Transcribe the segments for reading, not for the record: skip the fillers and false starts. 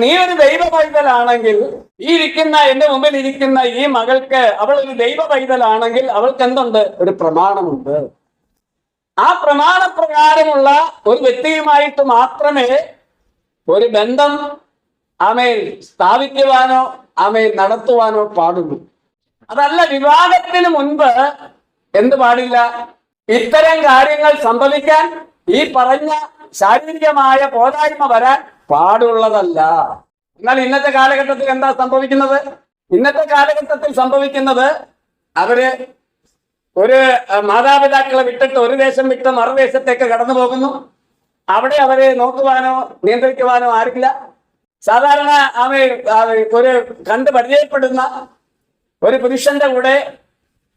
നീ ഒരു ദൈവ പൈതലാണെങ്കിൽ ഈ ഇരിക്കുന്ന എന്റെ മുമ്പിൽ ഇരിക്കുന്ന ഈ മകൾക്ക് അവൾ ഒരു ദൈവ പൈതലാണെങ്കിൽ അവൾക്ക് എന്തുണ്ട്? ഒരു പ്രമാണമുണ്ട്. ആ പ്രമാണപ്രകാരമുള്ള ഒരു വ്യക്തിയുമായിട്ട് മാത്രമേ ഒരു ബന്ധം സ്ഥാപിക്കുവാനോ നടത്തുവാനോ പാടുള്ളൂ. അതല്ല, വിവാഹത്തിന് മുൻപ് എന്ത് പാടില്ല? ഇത്തരം കാര്യങ്ങൾ സംഭവിക്കാൻ, ഈ പറഞ്ഞ ശാരീരികമായ പോരായ്മ വരാൻ പാടുള്ളതല്ല. എന്നാൽ ഇന്നത്തെ കാലഘട്ടത്തിൽ എന്താ സംഭവിക്കുന്നത്? ഇന്നത്തെ കാലഘട്ടത്തിൽ സംഭവിക്കുന്നത്, അവര് ഒരു മാതാപിതാക്കളെ വിട്ടിട്ട് ഒരു ദേശം വിട്ട് മറുദേശത്തേക്ക് കടന്നു പോകുന്നു. അവിടെ അവരെ നോക്കുവാനോ നിയന്ത്രിക്കുവാനോ ആരില്ല. സാധാരണ ഒരു കണ്ട് പരിചയപ്പെടുന്ന ഒരു പുരുഷന്റെ കൂടെ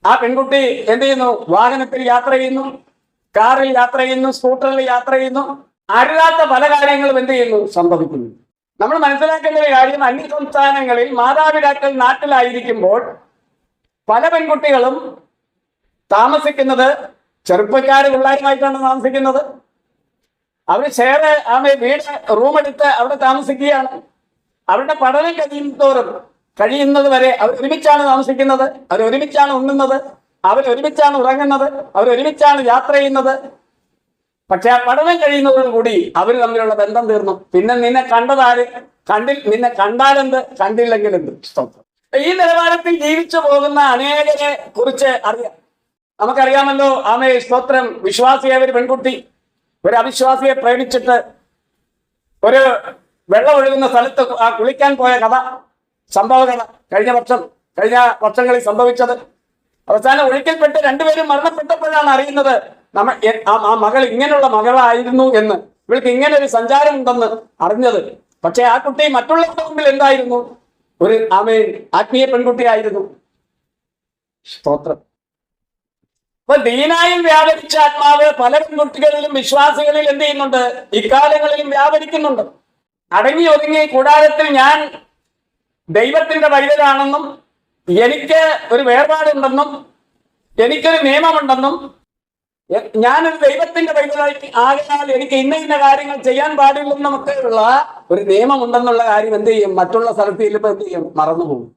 ആ പെൺകുട്ടി എന്ത് ചെയ്യുന്നു? വാഹനത്തിൽ യാത്ര ചെയ്യുന്നു, കാറിൽ യാത്ര ചെയ്യുന്നു, സ്കൂട്ടറിൽ യാത്ര ചെയ്യുന്നു. അരുതാത്ത പല കാര്യങ്ങളും എന്ത് ചെയ്യുന്നു? സംഭവിക്കുന്നു. നമ്മൾ മനസ്സിലാക്കേണ്ട ഒരു കാര്യം, അന്യ സംസ്ഥാനങ്ങളിൽ മാതാപിതാക്കൾ നാട്ടിലായിരിക്കുമ്പോൾ പല പെൺകുട്ടികളും താമസിക്കുന്നത് ചെറുപ്പക്കാർ പിള്ളേരുമായിട്ടാണ് താമസിക്കുന്നത്. അവർ വീട് റൂമെടുത്ത് അവിടെ താമസിക്കുകയാണ്. അവരുടെ പഠനം കഴിയുന്നത് വരെ അവർ ഒരുമിച്ചാണ് താമസിക്കുന്നത്, അവരൊരുമിച്ചാണ് ഉണ്ണുന്നത്, അവരൊരുമിച്ചാണ് ഉറങ്ങുന്നത്, അവരൊരുമിച്ചാണ് യാത്ര ചെയ്യുന്നത്. പക്ഷെ ആ പഠനം കഴിയുന്നതോടുകൂടി അവർ തമ്മിലുള്ള ബന്ധം തീർന്നു. പിന്നെ നിന്നെ കണ്ടതാര്? നിന്നെ കണ്ടാലെന്ത്, കണ്ടില്ലെങ്കിൽ എന്ത്? സ്തോത്രം. ഈ നിലവാരത്തിൽ ജീവിച്ചു പോകുന്ന അനേകരെ കുറിച്ച് അറിയാം. നമുക്കറിയാമല്ലോ. സ്തോത്രം. വിശ്വാസിയായ ഒരു പെൺകുട്ടി ഒരു അവിശ്വാസിയെ പ്രേമിച്ചിട്ട് ഒരു വെള്ളം ഒഴുകുന്ന സ്ഥലത്ത് കുളിക്കാൻ പോയ സംഭവ കഥ കഴിഞ്ഞ വർഷങ്ങളിൽ സംഭവിച്ചത്. അവസാനം ഒഴുക്കിൽപ്പെട്ട് രണ്ടുപേരും മരണപ്പെട്ടപ്പോഴാണ് അറിയുന്നത് ആ മകൾ ഇങ്ങനെയുള്ള മകളായിരുന്നു എന്ന്, ഇവൾക്ക് ഇങ്ങനെ ഒരു സഞ്ചാരം ഉണ്ടെന്ന് അറിഞ്ഞത്. പക്ഷെ ആ കുട്ടി മറ്റുള്ളവരുടെ മുമ്പിൽ എന്തായിരുന്നു? ഒരു ആത്മീയ പെൺകുട്ടിയായിരുന്നു. സ്തോത്രം. അപ്പൊ ദീനായിൽ വ്യാപരിച്ച ആത്മാവ് പല പെൺകുട്ടികളിലും വിശ്വാസികളിൽ എന്ത് ചെയ്യുന്നുണ്ട്? ഇക്കാലങ്ങളിലും വ്യാപരിക്കുന്നുണ്ട്. അടങ്ങി ഒതുങ്ങി കൂടാരത്തിൽ ഞാൻ ദൈവത്തിന്റെ പൈതലാണെന്നും എനിക്ക് ഒരു വേർപാടുണ്ടെന്നും എനിക്കൊരു നിയമമുണ്ടെന്നും ഞാനൊരു ദൈവത്തിന്റെ പൈതലായി ആകയാൽ എനിക്ക് ഇന്ന കാര്യങ്ങൾ ചെയ്യാൻ പാടില്ലെന്നൊക്കെയുള്ള ഒരു നിയമമുണ്ടെന്നുള്ള കാര്യം എന്ത് ചെയ്യും? മറ്റുള്ള സ്ഥലത്ത് ചെല്ലുമ്പോൾ എന്ത് ചെയ്യും? മറന്നുപോകും.